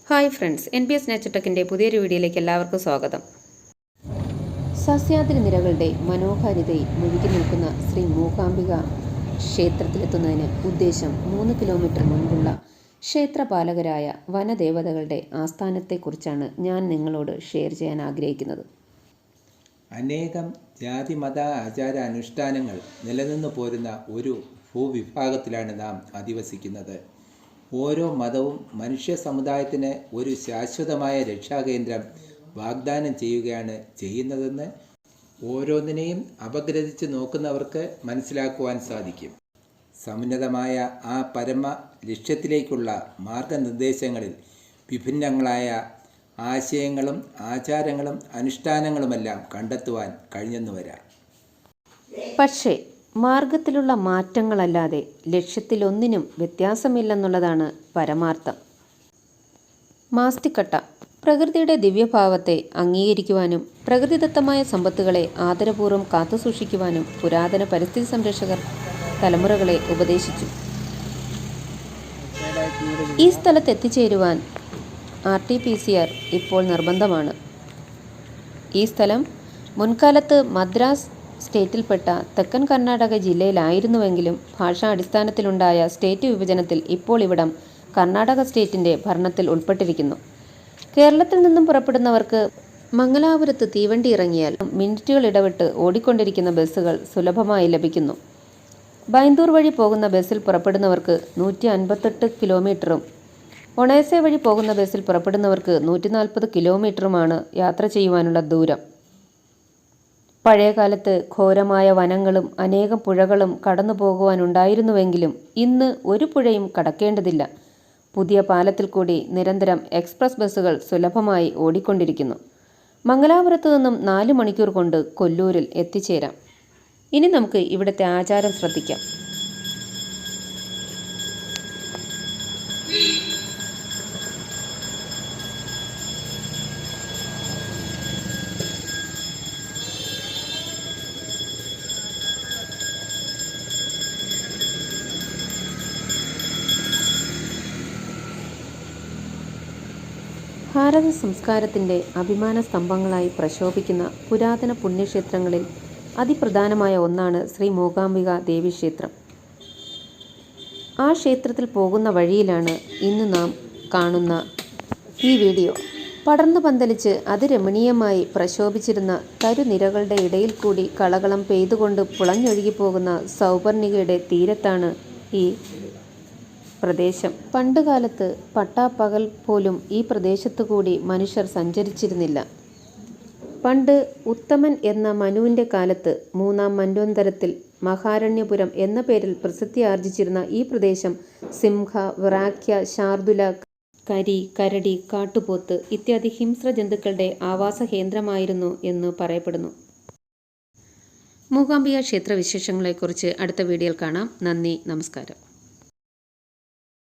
Hi friends, NBS നാച്ചുടെക്കിൻ്റെ പുതിയൊരു വീഡിയോയിലേക്ക് എല്ലാവർക്കും സ്വാഗതം. സസ്യാദ്രി നിരകളുടെ മനോഹാരിതയിൽ മുഴുകി നിൽക്കുന്ന ശ്രീ മൂകാംബിക ക്ഷേത്രത്തിലെത്തുന്നതിന് ഉദ്ദേശം 3 കിലോമീറ്റർ മുൻപുള്ള ക്ഷേത്രപാലകരായ വനദേവതകളുടെ ആസ്ഥാനത്തെക്കുറിച്ചാണ് ഞാൻ നിങ്ങളോട് ഷെയർ ചെയ്യാൻ ആഗ്രഹിക്കുന്നത്. അനേകം ജാതി മത ആചാര അനുഷ്ഠാനങ്ങൾ നിലനിന്നു പോരുന്ന ഒരു ഭൂവിഭാഗത്തിലാണ് നാം അധിവസിക്കുന്നത്. ഓരോ മതവും മനുഷ്യ സമുദായത്തിന് ഒരു ശാശ്വതമായ രക്ഷാകേന്ദ്രം വാഗ്ദാനം ചെയ്യുകയാണ് ചെയ്യുന്നതെന്ന് ഓരോന്നിനെയും അപഗ്രഥിച്ച് നോക്കുന്നവർക്ക് മനസ്സിലാക്കുവാൻ സാധിക്കും. സമുന്നതമായ ആ പരമ ലക്ഷ്യത്തിലേക്കുള്ള മാർഗനിർദ്ദേശങ്ങളിൽ വിഭിന്നങ്ങളായ ആശയങ്ങളും ആചാരങ്ങളും അനുഷ്ഠാനങ്ങളുമെല്ലാം കണ്ടെത്തുവാൻ കഴിഞ്ഞെന്നു വരാം. പക്ഷേ മാർഗത്തിലുള്ള മാറ്റങ്ങളല്ലാതെ ലക്ഷ്യത്തിലൊന്നിനും വ്യത്യാസമില്ലെന്നുള്ളതാണ് പരമാർത്ഥം. മാസ്തിക്കട്ട പ്രകൃതിയുടെ ദിവ്യഭാവത്തെ അംഗീകരിക്കുവാനും പ്രകൃതിദത്തമായ സമ്പത്തുകളെ ആദരപൂർവ്വം കാത്തുസൂക്ഷിക്കുവാനും പുരാതന പരിസ്ഥിതി സംരക്ഷകർ തലമുറകളെ ഉപദേശിച്ചു. ഈ സ്ഥലത്ത് എത്തിച്ചേരുവാൻ RT-PCR ഇപ്പോൾ നിർബന്ധമാണ്. ഈ സ്ഥലം മുൻകാലത്ത് മദ്രാസ് സ്റ്റേറ്റിൽപ്പെട്ട തെക്കൻ കർണാടക ജില്ലയിലായിരുന്നുവെങ്കിലും ഭാഷാ അടിസ്ഥാനത്തിലുണ്ടായ സ്റ്റേറ്റ് വിഭജനത്തിൽ ഇപ്പോൾ ഇവിടം കർണാടക സ്റ്റേറ്റിൻ്റെ ഭരണത്തിൽ ഉൾപ്പെട്ടിരിക്കുന്നു. കേരളത്തിൽ നിന്നും പുറപ്പെടുന്നവർക്ക് മംഗലാപുരത്ത് തീവണ്ടി ഇറങ്ങിയാൽ മിനിറ്റുകൾ ഇടവിട്ട് ഓടിക്കൊണ്ടിരിക്കുന്ന ബസ്സുകൾ സുലഭമായി ലഭിക്കുന്നു. ബൈന്ദൂർ വഴി പോകുന്ന ബസ്സിൽ പുറപ്പെടുന്നവർക്ക് 158 കിലോമീറ്ററും ഒണേസെ വഴി പോകുന്ന ബസ്സിൽ പുറപ്പെടുന്നവർക്ക് 140 കിലോമീറ്ററുമാണ് യാത്ര ചെയ്യുവാനുള്ള ദൂരം. പഴയകാലത്ത് ഘോരമായ വനങ്ങളും അനേകം പുഴകളും കടന്നു പോകുവാനുണ്ടായിരുന്നുവെങ്കിലും ഇന്ന് ഒരു പുഴയും കടക്കേണ്ടതില്ല. പുതിയ പാലത്തിൽ കൂടി നിരന്തരം എക്സ്പ്രസ് ബസ്സുകൾ സുലഭമായി ഓടിക്കൊണ്ടിരിക്കുന്നു. മംഗലാപുരത്തു നിന്നും 4 മണിക്കൂർ കൊണ്ട് കൊല്ലൂരിൽ എത്തിച്ചേരാം. ഇനി നമുക്ക് ഇവിടുത്തെ ആചാരം ശ്രദ്ധിക്കാം. ഭാരത സംസ്കാരത്തിൻ്റെ അഭിമാന സ്തംഭങ്ങളായി പ്രശോഭിക്കുന്ന പുരാതന പുണ്യക്ഷേത്രങ്ങളിൽ അതിപ്രധാനമായ ഒന്നാണ് ശ്രീ മൂകാംബിക ദേവീക്ഷേത്രം. ആ ക്ഷേത്രത്തിൽ പോകുന്ന വഴിയിലാണ് ഇന്ന് നാം കാണുന്ന ഈ വീഡിയോ. പടർന്നു പന്തലിച്ച് അതിരമണീയമായി പ്രശോഭിച്ചിരുന്ന തരുനിരകളുടെ ഇടയിൽ കൂടി കളകളം പെയ്തുകൊണ്ട് പുളഞ്ഞൊഴുകിപ്പോകുന്ന സൗപർണികയുടെ തീരത്താണ് ഈ പ്രദേശം. പണ്ടുകാലത്ത് പട്ടാപ്പകൽ പോലും ഈ പ്രദേശത്തു കൂടി മനുഷ്യർ സഞ്ചരിച്ചിരുന്നില്ല. പണ്ട് ഉത്തമൻ എന്ന മനുവിൻ്റെ കാലത്ത് 3-ാം മന്വന്തരത്തിൽ മഹാരണ്യപുരം എന്ന പേരിൽ പ്രസിദ്ധി ആർജിച്ചിരുന്ന ഈ പ്രദേശം സിംഹ, വ്രാഖ്യ, ശാർദുല, കരി, കരടി, കാട്ടുപോത്ത് ഇത്യാദി ഹിംസ്ര ജന്തുക്കളുടെ ആവാസ കേന്ദ്രമായിരുന്നു എന്ന് പറയപ്പെടുന്നു. മൂകാംബിക ക്ഷേത്ര വിശേഷങ്ങളെക്കുറിച്ച് അടുത്ത വീഡിയോയിൽ കാണാം. നന്ദി, നമസ്കാരം.